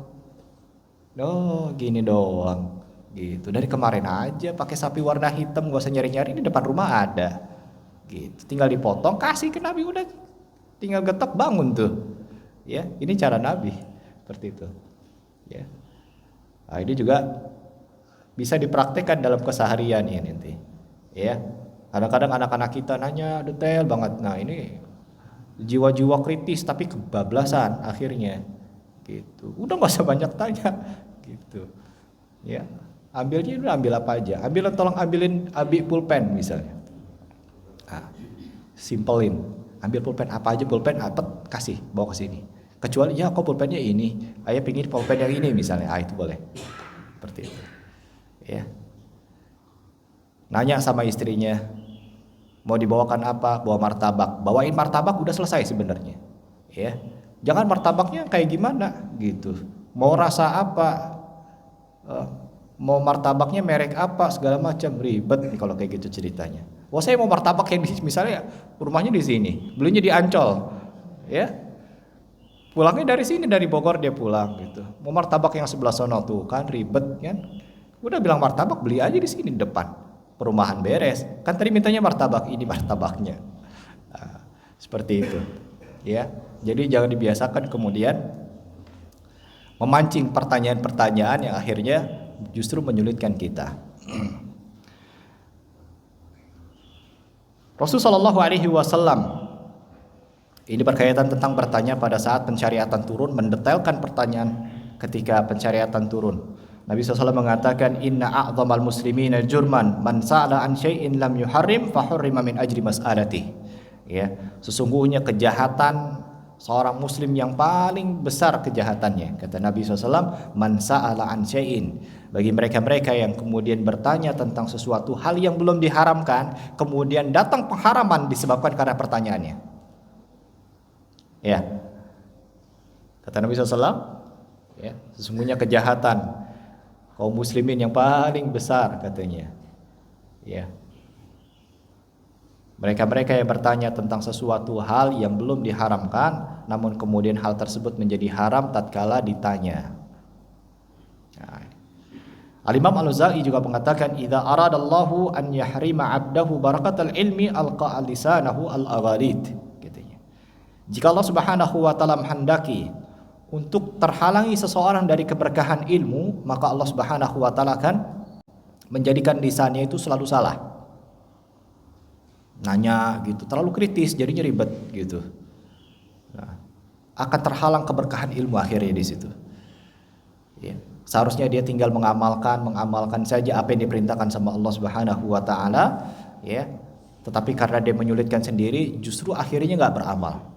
Oh, gini doang. Gitu. Dari kemarin aja pakai sapi warna hitam, gak usah nyari-nyari, ini depan rumah ada. Gitu. Tinggal dipotong, kasih ke Nabi, udah tinggal getok bangun tuh. Ya, ini cara Nabi seperti itu. Ya. Nah, ini juga bisa dipraktekkan dalam keseharian ya nanti. Ya. Kadang-kadang anak-anak kita nanya detail banget. Nah, ini jiwa-jiwa kritis tapi kebablasan akhirnya. Gitu. Udah gak usah banyak tanya gitu. Ya. Ambilnya udah ambil apa aja. Tolong ambilin pulpen misalnya. Simpelin. Ambil pulpen apa aja, pulpen apa kasih bawa ke sini. Kecuali ya kok pulpennya ini, ayah pingin pulpen yang ini misalnya, itu boleh. Seperti itu. Ya. Nanya sama istrinya, mau dibawakan apa? Bawa martabak. Bawain martabak udah selesai sebenarnya. Ya. Jangan martabaknya kayak gimana gitu. Mau rasa apa? Mau martabaknya merek apa, segala macam, ribet nih kalau kayak gitu ceritanya. Wah, saya mau martabak yang misalnya rumahnya di sini, belinya di Ancol, ya, pulangnya dari sini, dari Bogor dia pulang gitu. Mau martabak yang sebelah sono tuh kan ribet kan, udah bilang martabak beli aja di sini depan perumahan beres. Kan tadi mintanya martabak, ini martabaknya. Seperti itu, ya. Jadi jangan dibiasakan kemudian memancing pertanyaan-pertanyaan yang akhirnya justru menyulitkan kita. Rasulullah Shallallahu Alaihi Wasallam ini berkaitan tentang bertanya pada saat pensyariatan turun, mendetailkan pertanyaan ketika pensyariatan turun. Nabi SAW mengatakan, Inna a'zamal muslimina jurman man sa'ala an syai'in lam yuharrim fahurrima min ajri mas'alati. Ya, sesungguhnya kejahatan seorang muslim yang paling besar kejahatannya, kata Nabi SAW, man sa'ala an syai'in, bagi mereka-mereka yang kemudian bertanya tentang sesuatu hal yang belum diharamkan, kemudian datang pengharaman disebabkan karena pertanyaannya. Ya, kata Nabi SAW, ya, sesungguhnya kejahatan kaum muslimin yang paling besar, katanya, ya, mereka-mereka yang bertanya tentang sesuatu hal yang belum diharamkan, namun kemudian hal tersebut menjadi haram tatkala ditanya. Nah, Al-Imam Al-Auza'i juga mengatakan, idza aradallahu an yahrima 'abdahu barakatal ilmi alqa lisanahu al-aghalid, katanya. Jika Allah Subhanahu wa taala menghendaki untuk terhalangi seseorang dari keberkahan ilmu, maka Allah Subhanahu wa taala akan menjadikan lisannya itu selalu salah. Nanya gitu, terlalu kritis, jadinya ribet gitu. Nah, akan terhalang keberkahan ilmu akhirnya di situ. Ya. Seharusnya dia tinggal mengamalkan saja apa yang diperintahkan sama Allah Subhanahu wa taala, ya. Tetapi karena dia menyulitkan sendiri, justru akhirnya nggak beramal.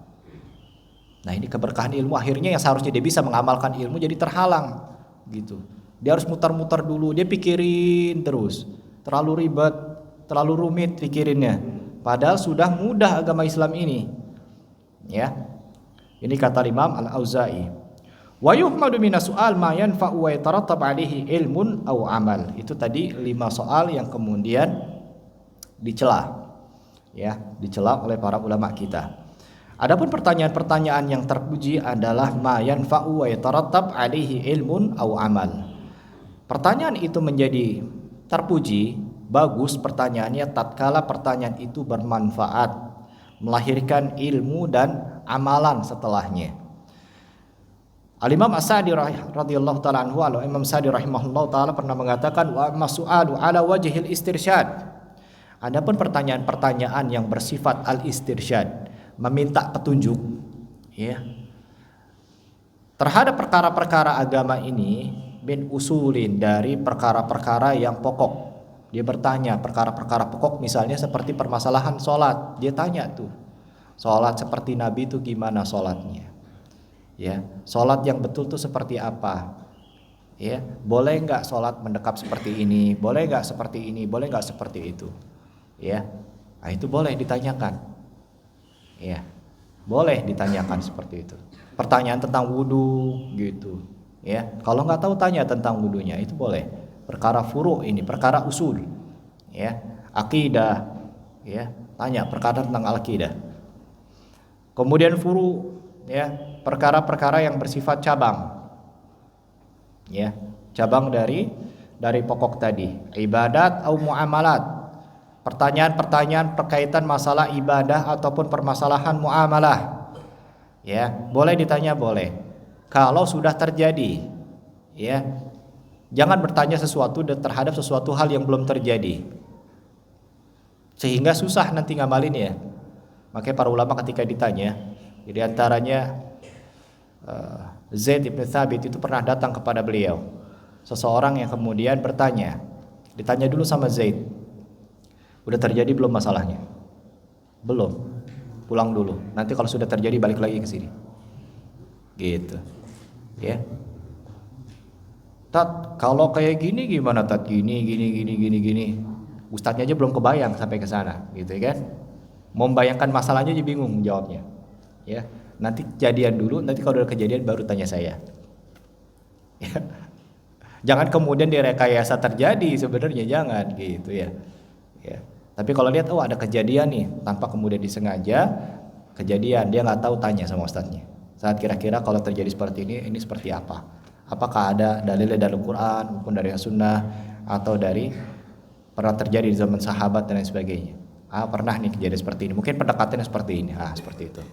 Nah, ini keberkahan ilmu akhirnya yang seharusnya dia bisa mengamalkan ilmu jadi terhalang gitu. Dia harus mutar-mutar dulu, dia pikirin terus. Terlalu ribet, terlalu rumit pikirinnya. Padahal sudah mudah agama Islam ini. Ya. Ini kata Imam Al-Auza'i. Wa yuhmadu minas su'al ma yanfa'u wa yatarattab 'alaihi ilmun aw amal. Itu tadi 5 soal yang kemudian dicela. Ya, dicela oleh para ulama kita. Adapun pertanyaan-pertanyaan yang terpuji adalah ma yanfa'u wa yatarattab 'alaihi ilmun aw amal. Pertanyaan itu menjadi terpuji, bagus pertanyaannya tatkala pertanyaan itu bermanfaat, melahirkan ilmu dan amalan setelahnya. Al-Imam As-Sa'di radhiyallahu taala anhu, Imam Sa'di rahimahullahu taala pernah mengatakan, wa masu'alu ala wajhil istirsyad. Adapun pertanyaan-pertanyaan yang bersifat al-istirsyad, meminta petunjuk, ya, terhadap perkara-perkara agama ini, bin usulin, dari perkara-perkara yang pokok. Dia bertanya perkara-perkara pokok, misalnya seperti permasalahan sholat. Dia tanya tuh, sholat seperti Nabi itu gimana sholatnya, Ya, sholat yang betul itu seperti apa? Ya, boleh nggak sholat mendekap seperti ini? Boleh nggak seperti ini? Boleh nggak seperti itu? Ya, nah, itu boleh ditanyakan. Ya, boleh ditanyakan seperti itu. Pertanyaan tentang wudhu gitu. Ya, kalau nggak tahu tanya tentang wudhunya, itu boleh. Perkara furu ini, perkara usul. Ya, akidah. Ya, tanya perkara tentang akidah. Kemudian furu, ya, perkara-perkara yang bersifat cabang. Ya, cabang dari pokok tadi, ibadat atau muamalat. Pertanyaan-pertanyaan berkaitan masalah ibadah ataupun permasalahan muamalah. Ya, boleh ditanya, boleh. Kalau sudah terjadi, ya, jangan bertanya sesuatu terhadap sesuatu hal yang belum terjadi, sehingga susah nanti ngamalin ya. Makanya para ulama ketika ditanya, di antaranya Zaid ibn Thabit itu pernah datang kepada beliau, seseorang yang kemudian bertanya, ditanya dulu sama Zaid, udah terjadi belum masalahnya? Belum. Pulang dulu. Nanti kalau sudah terjadi balik lagi ke sini. Gitu. Ya. Tat, kalau kayak gini gimana Tat? Gini. Ustadznya aja belum kebayang sampai ke sana, gitu ya kan? Mau membayangkan masalahnya aja bingung jawabnya. Ya. Nanti kejadian dulu, nanti kalau udah kejadian baru tanya saya. Ya. Jangan kemudian direkayasa terjadi, sebenarnya jangan gitu ya. Ya. Tapi kalau lihat ada kejadian nih tanpa kemudian disengaja kejadian, dia nggak tahu, tanya sama ustadznya. Saat kira-kira kalau terjadi seperti ini seperti apa? Apakah ada dalilnya dari Al-Quran maupun dari Sunnah atau dari pernah terjadi di zaman sahabat dan lain sebagainya? Pernah nih kejadian seperti ini. Mungkin pendekatannya seperti ini. Seperti itu.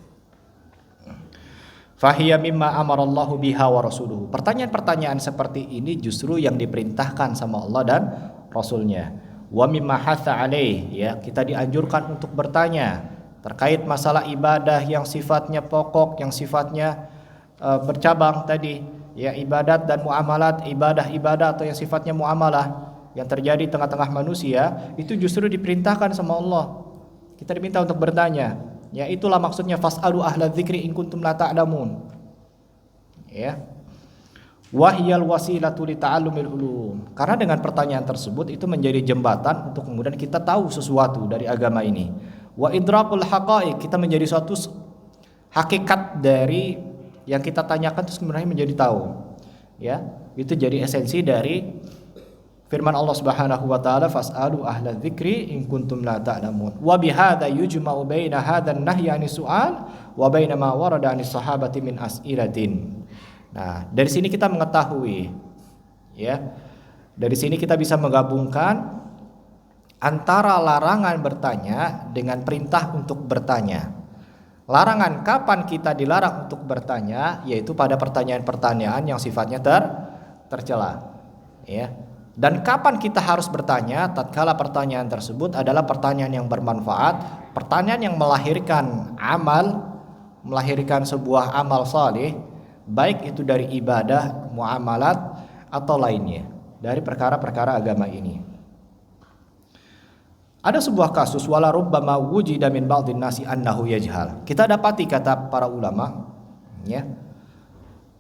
Fahiya mimma amarallahu biha wa rasuluhu. Pertanyaan-pertanyaan seperti ini justru yang diperintahkan sama Allah dan Rasulnya. Wa mimma hatha alaih, ya, kita dianjurkan untuk bertanya terkait masalah ibadah yang sifatnya pokok, yang sifatnya bercabang tadi, ya, ibadat dan muamalat, ibadah-ibadah atau yang sifatnya muamalah yang terjadi di tengah-tengah manusia, itu justru diperintahkan sama Allah. Kita diminta untuk bertanya. Ya, itulah maksudnya fas'alu ahla dzikri in kuntum la ta'lamun. Ya. Wahyal wasilatu li ta'allumil ulum. Karena dengan pertanyaan tersebut itu menjadi jembatan untuk kemudian kita tahu sesuatu dari agama ini. Wa idrakul haqaiq, kita menjadi suatu hakikat dari yang kita tanyakan itu sebenarnya menjadi tahu. Ya, itu jadi esensi dari firman Allah Subhanahu wa taala, fas'alu ahla dzikri in kuntum la ta'lamun. Wa bihadza yujma'u baina hadzal nahyi 'anis su'al wa baina ma warada 'anis sahabati min as'ilatin. Nah, dari sini kita mengetahui, ya. Dari sini kita bisa menggabungkan antara larangan bertanya dengan perintah untuk bertanya. Larangan kapan kita dilarang untuk bertanya, yaitu pada pertanyaan-pertanyaan yang sifatnya tercela, ya. Dan kapan kita harus bertanya? Tatkala pertanyaan tersebut adalah pertanyaan yang bermanfaat, pertanyaan yang melahirkan amal, melahirkan sebuah amal saleh, baik itu dari ibadah, muamalat atau lainnya dari perkara-perkara agama ini. Ada sebuah kasus wala rubbama wujida min ba'dhin nasi annahu yajhal. Kita dapati kata para ulama, ya,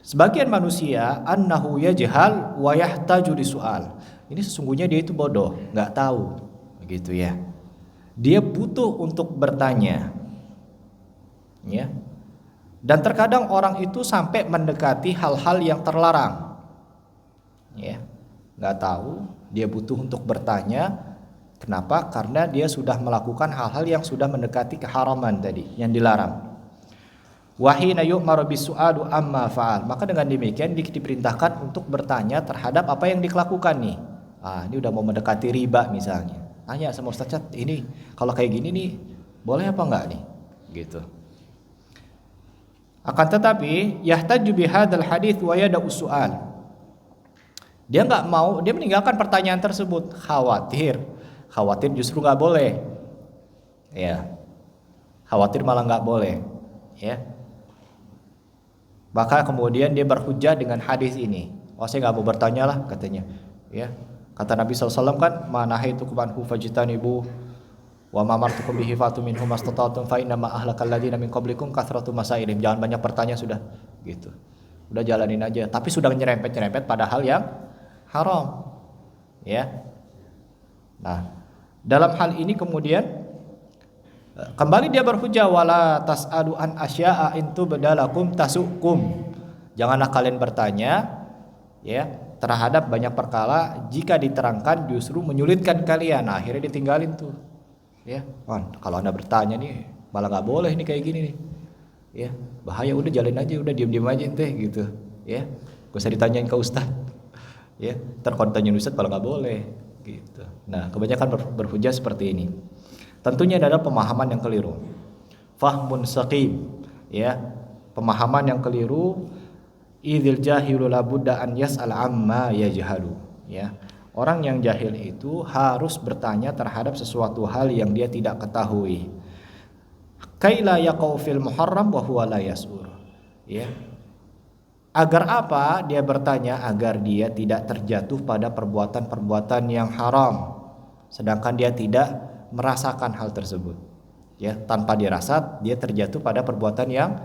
sebagian manusia annahu yajhal wa yahtaju lisu'al. Ini sesungguhnya dia itu bodoh, nggak tahu, begitu ya. Dia butuh untuk bertanya, ya. Dan terkadang orang itu sampai mendekati hal-hal yang terlarang, ya. Nggak tahu, dia butuh untuk bertanya. Kenapa? Karena dia sudah melakukan hal-hal yang sudah mendekati keharaman tadi, yang dilarang. Wahina yu'maru bisu'alu amma fa'al. Maka dengan demikian diperintahkan untuk bertanya terhadap apa yang dilakukan nih. Ini udah mau mendekati riba misalnya. Tanya sama Ustaz, ini kalau kayak gini nih boleh apa enggak nih? Gitu. Akan tetapi yahtaju bihadzal hadits wa yada'u su'al. Dia enggak mau, dia meninggalkan pertanyaan tersebut, khawatir justru enggak boleh. Ya. Khawatir malah enggak boleh, ya. Maka kemudian dia berhujjah dengan hadis ini. Saya enggak mau bertanya lah katanya, ya. Kata Nabi SAW kan, manahaitukum anhu fajtanibu wa ma amartukum bihi fatu minhu mastata'tum fa inna ma ahlakal ladzina min qablikum kathratu masailihim. Jangan banyak bertanya sudah, gitu. Udah jalanin aja, tapi sudah nyerempet-nyerempet pada hal yang haram. Ya. Nah, dalam hal ini kemudian kembali dia berhujah, wala tas'alu an asya'a in tubdalakum tasukum. Janganlah kalian bertanya ya terhadap banyak perkara, jika diterangkan justru menyulitkan kalian. Nah, akhirnya ditinggalin tuh. Ya, kalau Anda bertanya nih malah nggak boleh nih kayak gini nih. Ya, bahaya, udah jalin aja, udah diam-diam aja ente gitu. Ya, gak usah ditanyain ke ustaz. Ya, terkontanyain ustaz malah nggak boleh gitu. Nah, kebanyakan berhujah seperti ini. Tentunya adalah pemahaman yang keliru. Fahmun saqim, ya, pemahaman yang keliru. Idzil jahilu la budda an yas'al amma yajhalu, ya. Orang yang jahil itu harus bertanya terhadap sesuatu hal yang dia tidak ketahui. Kaila yaqau fil muharram wa huwa la yas'ur, ya. Agar apa dia bertanya? Agar dia tidak terjatuh pada perbuatan-perbuatan yang haram, sedangkan dia tidak merasakan hal tersebut. Ya, tanpa dirasa dia terjatuh pada perbuatan yang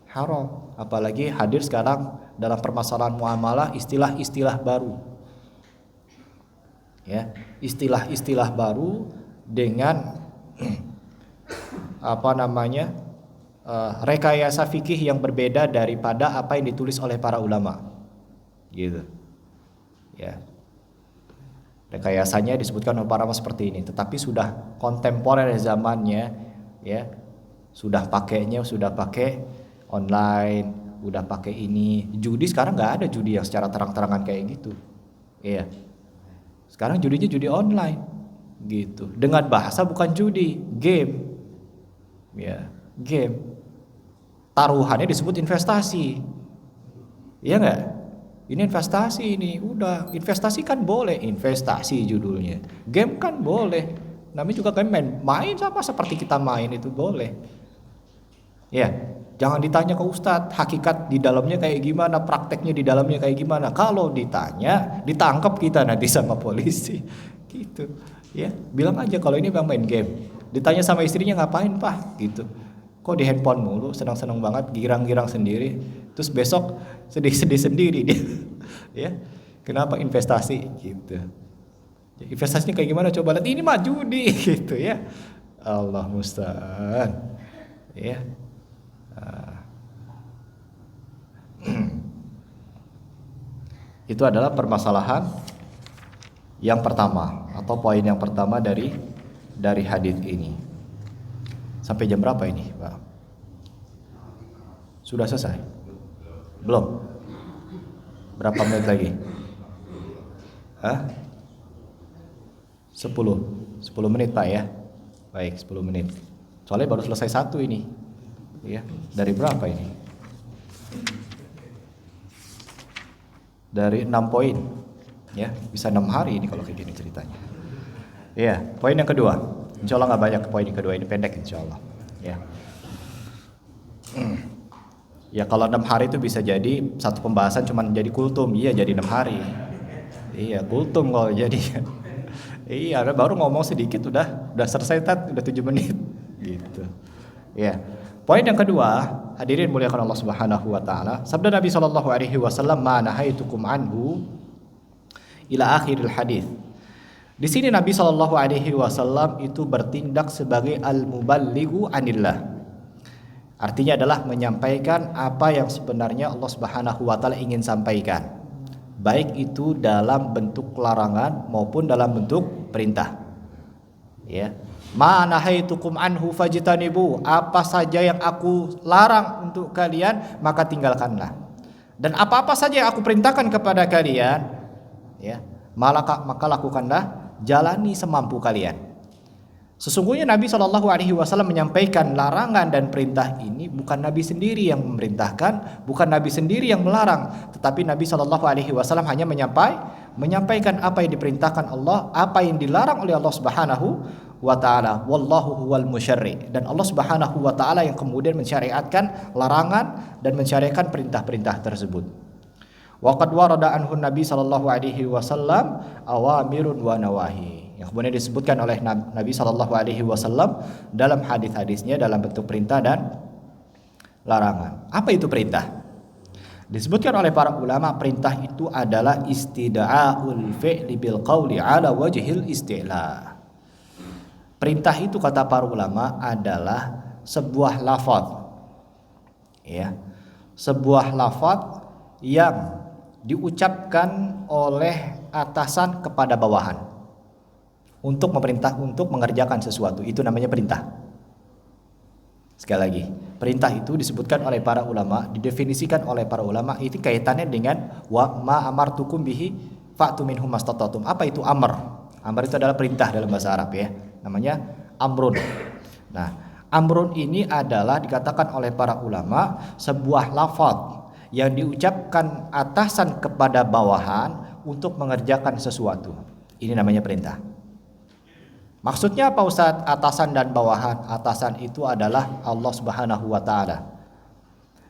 haram. Apalagi hadir sekarang dalam permasalahan muamalah istilah-istilah baru. Ya, istilah-istilah baru dengan rekayasa fikih yang berbeda daripada apa yang ditulis oleh para ulama. Gitu. Ya. Rekayasanya disebutkan oleh para ulama seperti ini, tetapi sudah kontemporer zamannya, ya. Sudah pakai online, udah pakai ini. Judi sekarang nggak ada judi yang secara terang-terangan kayak gitu. Iya. Sekarang judinya judi online, gitu. Dengan bahasa bukan judi, game. Ya, game. Taruhannya disebut investasi. Iya nggak? Ini investasi ini, udah investasi kan boleh, investasi judulnya. Game kan boleh, namanya juga kan main sama seperti kita main itu boleh. Ya, jangan ditanya ke ustadz hakikat di dalamnya kayak gimana, prakteknya di dalamnya kayak gimana. Kalau ditanya, ditangkap kita nanti sama polisi, gitu. Ya, bilang aja kalau ini bang main game. Ditanya sama istrinya ngapain pak, gitu. Kok di handphone mulu, senang-senang banget, girang-girang sendiri. Terus besok sedih-sedih sendiri dia. Ya, kenapa investasi gitu? Ya, investasinya kayak gimana? Coba lihat, ini mah judi gitu ya. Allah musta'an. Ya. Itu adalah permasalahan yang pertama atau poin yang pertama dari hadis ini. Sampai jam berapa ini, Pak? Sudah selesai? Belum? Berapa menit lagi? 10 menit, Pak ya. Baik, 10 menit. Soalnya baru selesai satu ini. Ya, dari berapa ini? Dari 6 poin. Ya, bisa 6 hari ini kalau kayak gini ceritanya. Ya, poin yang kedua. Insya Allah nggak banyak poin yang kedua, ini pendek insya Allah. Ya. Ya kalau 6 hari itu bisa jadi satu pembahasan cuma jadi kultum. Iya jadi 6 hari. Iya kultum kalau jadi. Iya baru ngomong sedikit udah selesai udah 7 menit. Gitu. Ya. Poin yang kedua, hadirin muliakan Allah Subhanahu wa taala. Sabda Nabi sallallahu alaihi wasallam, "Ma nahaitukum anhu ila akhiril hadis." Di sini Nabi Shallallahu Alaihi Wasallam itu bertindak sebagai al-muballighu anillah. Artinya adalah menyampaikan apa yang sebenarnya Allah Subhanahu Wa Taala ingin sampaikan, baik itu dalam bentuk larangan maupun dalam bentuk perintah. Ya, ma nahaitukum anhu fajtanibu, apa saja yang aku larang untuk kalian maka tinggalkanlah. Dan apa-apa saja yang aku perintahkan kepada kalian, ya, maka lakukanlah. Jalani semampu kalian. Sesungguhnya Nabi Shallallahu Alaihi Wasallam menyampaikan larangan dan perintah ini bukan Nabi sendiri yang memerintahkan, bukan Nabi sendiri yang melarang, tetapi Nabi Shallallahu Alaihi Wasallam hanya menyampaikan apa yang diperintahkan Allah, apa yang dilarang oleh Allah Subhanahu wa Ta'ala. Wallahu huwal musyarri, dan Allah Subhanahu wa Ta'ala yang kemudian mensyariatkan larangan dan mensyariatkan perintah-perintah tersebut. Waqad warada anhu Nabi sallallahu alaihi wasallam awamirun wa nawahi, yang kemudian disebutkan oleh Nabi sallallahu alaihi wasallam dalam hadis-hadisnya dalam bentuk perintah dan larangan. Apa itu perintah? Disebutkan oleh para ulama perintah itu adalah istida'ul fi'li bil qawli ala wajhil isti'la. Perintah itu kata para ulama adalah sebuah lafaz, ya, sebuah lafaz yang diucapkan oleh atasan kepada bawahan untuk memerintah untuk mengerjakan sesuatu. Itu namanya perintah. Sekali lagi, perintah itu disebutkan oleh para ulama, didefinisikan oleh para ulama, itu kaitannya dengan wa ma amartukum bihi fa'tu minhum mastata'tum. Apa itu amr? Amr itu adalah perintah dalam bahasa Arab, ya. Namanya amrun. Nah, amrun ini adalah dikatakan oleh para ulama sebuah lafaz yang diucapkan atasan kepada bawahan untuk mengerjakan sesuatu. Ini namanya perintah. Maksudnya apa Ustaz? Atasan dan bawahan. Atasan itu adalah Allah Subhanahu wa taala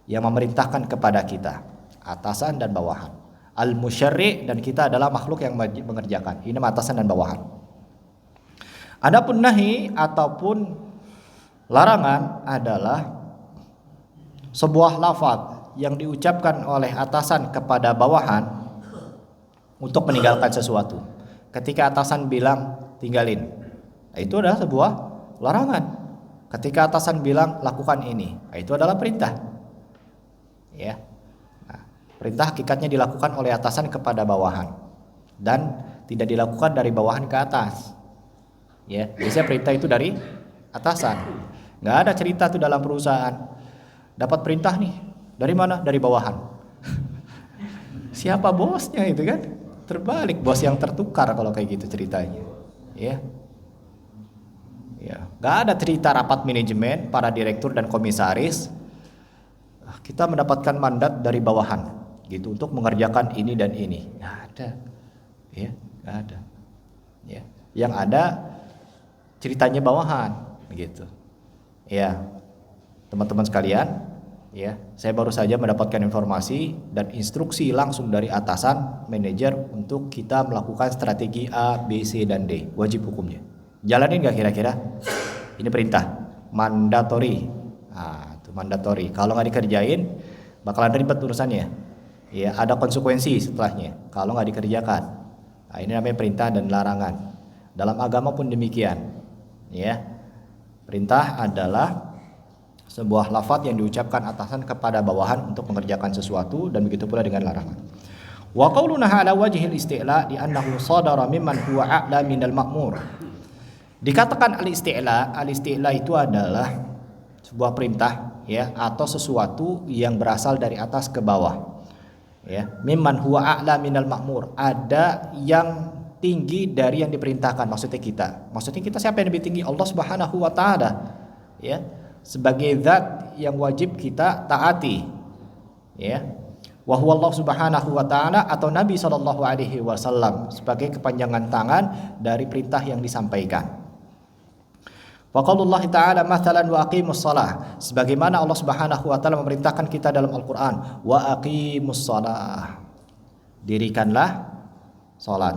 yang memerintahkan kepada kita. Atasan dan bawahan. Al-musyarri', dan kita adalah makhluk yang mengerjakan. Ini atasan dan bawahan. Adapun nahi ataupun larangan adalah sebuah lafaz yang diucapkan oleh atasan kepada bawahan untuk meninggalkan sesuatu. Ketika atasan bilang tinggalin, itu adalah sebuah larangan. Ketika atasan bilang lakukan ini, itu adalah perintah. Ya. Nah, perintah hakikatnya dilakukan oleh atasan kepada bawahan dan tidak dilakukan dari bawahan ke atas. Ya, biasanya perintah itu dari atasan. Nggak ada cerita tuh dalam perusahaan dapat perintah nih dari mana? Dari bawahan. Siapa bosnya itu kan? Terbalik, bos yang tertukar kalau kayak gitu ceritanya. Ya. Ya, nggak ada cerita rapat manajemen para direktur dan komisaris. Kita mendapatkan mandat dari bawahan, gitu, untuk mengerjakan ini dan ini. Nggak ada, ya, nggak ada. Ya, yang ada ceritanya bawahan, gitu. Ya, teman-teman sekalian, ya, saya baru saja mendapatkan informasi dan instruksi langsung dari atasan manajer untuk kita melakukan strategi A, B, C, dan D. Wajib hukumnya. Jalanin nggak kira-kira? Ini perintah, mandatory. Nah, itu mandatory. Kalau nggak dikerjain, bakalan ribet urusannya. Ya, ada konsekuensi setelahnya. Kalau nggak dikerjakan. Nah, ini namanya perintah dan larangan. Dalam agama pun demikian. Ya, perintah adalah sebuah lafaz yang diucapkan atasan kepada bawahan untuk mengerjakan sesuatu, dan begitu pula dengan larangan. Wa qauluna ala wajhil isti'la di annahu sadara mimman huwa a'la minal ma'mur. Dikatakan al-isti'la itu adalah sebuah perintah, ya, atau sesuatu yang berasal dari atas ke bawah. Ya, mimman huwa a'la minal ma'mur, ada yang tinggi dari yang diperintahkan. Maksudnya kita siapa yang lebih tinggi? Allah Subhanahu wa taala, ya, sebagai zat yang wajib kita taati, ya. Wa huwa Allah Subhanahu wa taala atau Nabi sallallahu alaihi wasallam sebagai kepanjangan tangan dari perintah yang disampaikan. Wa qaulullah ta'ala mathalan wa aqimus shalah, sebagaimana Allah Subhanahu wa taala memerintahkan kita dalam Al-Qur'an, wa aqimus shalah, dirikanlah salat.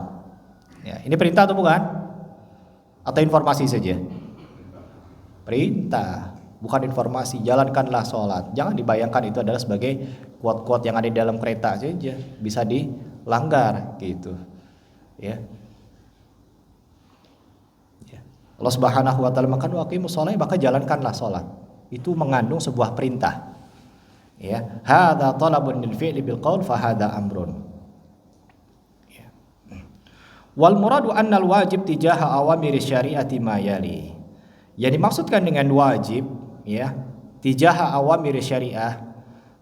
Ya, ini perintah atau bukan? Atau informasi saja? Perintah, bukan informasi. Jalankanlah sholat. Jangan dibayangkan itu adalah sebagai quote-quote yang ada di dalam kereta saja, bisa dilanggar gitu. Ya. Allah Subhanahu wa taala makan waqimus shalah, maka jalankanlah sholat. Itu mengandung sebuah perintah. Ya, hadza talabun lil fi'li bil qaul fa hadza amrun. Ya. Wal muradu annal wajib tijaha awamir syariati ma yali. Yang dimaksudkan dengan wajib, ya, tijaha awamir syariah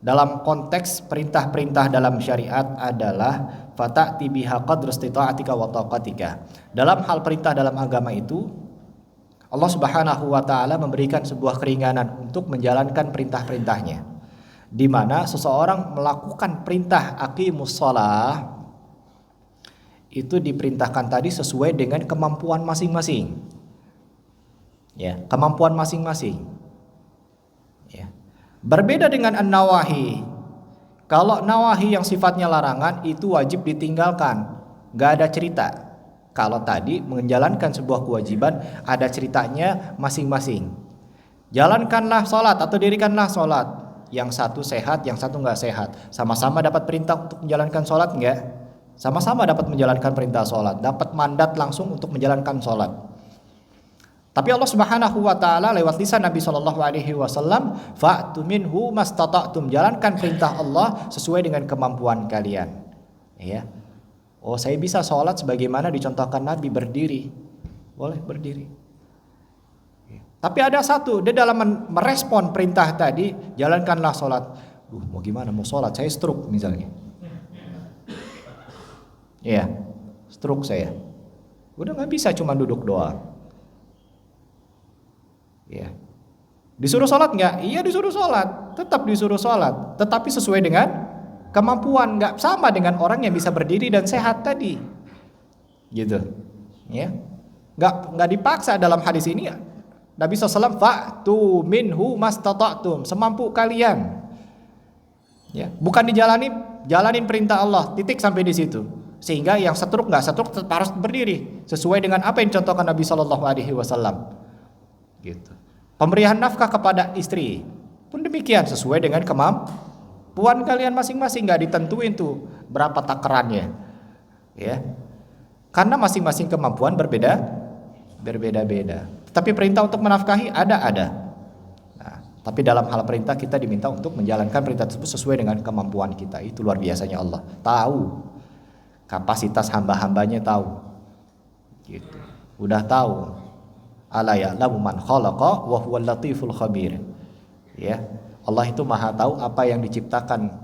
dalam konteks perintah-perintah dalam syariat adalah fata'ti biha qadra istita'atika wa taqatika. Dalam hal perintah dalam agama itu Allah Subhanahu wa taala memberikan sebuah keringanan untuk menjalankan perintah-perintahnya, di mana seseorang melakukan perintah aqimus shalah itu diperintahkan tadi sesuai dengan kemampuan masing-masing. Ya, kemampuan masing-masing. Ya. Berbeda dengan an-nawahi. Kalau nawahi yang sifatnya larangan itu wajib ditinggalkan, nggak ada cerita. Kalau tadi menjalankan sebuah kewajiban ada ceritanya masing-masing. Jalankanlah sholat atau dirikanlah sholat. yang satu sehat, yang satu nggak sehat. Sama-sama dapat perintah untuk menjalankan sholat nggak? Sama-sama dapat menjalankan perintah sholat, dapat mandat langsung untuk menjalankan sholat. Tapi Allah Subhanahu wa taala lewat lisan Nabi sallallahu alaihi wasallam, fa'tu minhu mastata'tum, jalankan perintah Allah sesuai dengan kemampuan kalian. Ya. Oh, saya bisa sholat sebagaimana dicontohkan Nabi, berdiri. Boleh berdiri. Tapi ada satu, dia dalam merespon perintah tadi, jalankanlah sholat. Mau gimana mau sholat? Saya stroke misalnya. Iya, stroke saya. Udah nggak bisa cuma duduk doang. Iya. Disuruh sholat nggak? Iya disuruh sholat. Tetap disuruh sholat. Tetapi sesuai dengan kemampuan, nggak sama dengan orang yang bisa berdiri dan sehat tadi. Gitu. Ya. Nggak dipaksa dalam hadis ini. Nabi SAW fa'tu minhu mastata'tum, semampu kalian. Ya, bukan jalanin perintah Allah, titik sampai di situ. Sehingga yang setruk nggak setruk tetap harus berdiri sesuai dengan apa yang dicontohkan Nabi SAW. Gitu. Pemberian nafkah kepada istri pun demikian sesuai dengan kemampuan kalian masing-masing, nggak ditentuin tuh berapa takarannya. Ya. Karena masing-masing kemampuan berbeda-beda. Tapi perintah untuk menafkahi ada. Nah, tapi dalam hal perintah kita diminta untuk menjalankan perintah tersebut sesuai dengan kemampuan kita. Itu luar biasanya Allah. Tahu kapasitas hamba-hambanya, tahu. Gitu. Udah tahu. Ala ya'lamu man khalaqa wa huwal latiful khabir. Ya. Allah itu Maha tahu apa yang diciptakan.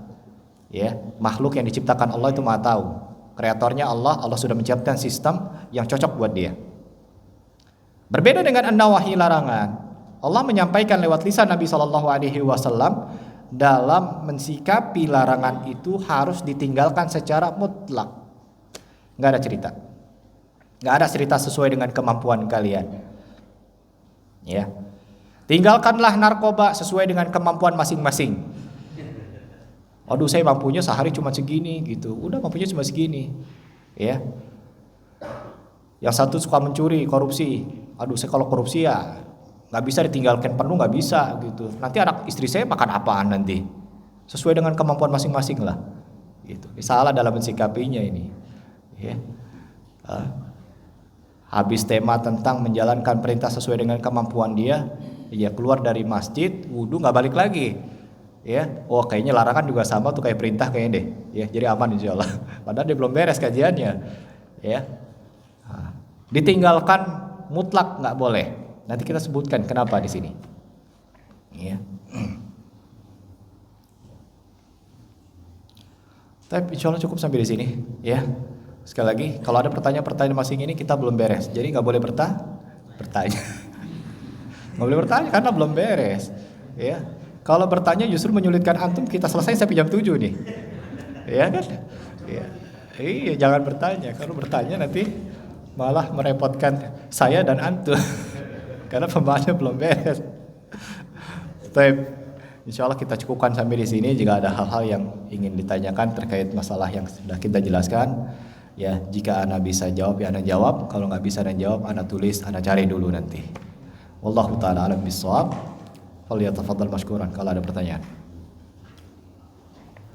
Ya, makhluk yang diciptakan Allah itu Maha tahu. Kreatornya Allah sudah menciptakan sistem yang cocok buat dia. Berbeda dengan an-nawahi, larangan. Allah menyampaikan lewat lisan Nabi SAW dalam mensikapi larangan itu harus ditinggalkan secara mutlak. Nggak ada cerita. Nggak ada cerita sesuai dengan kemampuan kalian. Ya. Tinggalkanlah narkoba sesuai dengan kemampuan masing-masing. Aduh, saya mampunya sehari cuma segini gitu. Udah mampunya cuma segini. Ya. Yang satu suka mencuri, korupsi. Aduh, saya kalau korupsi ya nggak bisa ditinggalkan penuh, nggak bisa gitu. Nanti anak istri saya makan apaan nanti? Sesuai dengan kemampuan masing-masing lah. Gitu. Salah dalam mensikapinya ini. Ya. Habis tema tentang menjalankan perintah sesuai dengan kemampuan dia, ya keluar dari masjid, wudhu nggak balik lagi. Ya, oh kayaknya larangan juga sama tuh kayak perintah kayaknya deh. Ya, jadi aman insyaallah. Padahal dia belum beres kajiannya. Ya. Ditinggalkan mutlak nggak boleh. Nanti kita sebutkan kenapa di sini. Ya. Tapi insya Allah cukup sampai di sini. Ya. Sekali lagi, kalau ada pertanyaan-pertanyaan masing ini kita belum beres. Jadi nggak boleh bertanya. Nggak boleh bertanya karena belum beres. Ya. Kalau bertanya justru menyulitkan antum, kita selesai sampai jam 7 nih. Ya kan? Ya. Iya, jangan bertanya. Kalau bertanya nanti malah merepotkan saya dan antum karena pembahasannya belum beres. Baik, insya Allah kita cukupkan sampai di sini. Jika ada hal-hal yang ingin ditanyakan terkait masalah yang sudah kita jelaskan, ya jika ana bisa jawab ya ana jawab. Kalau nggak bisa ana jawab, ana tulis, ana cari dulu nanti. Wallahu taala alam bissawab. Falyatafaddal mashkuran kalau ada pertanyaan.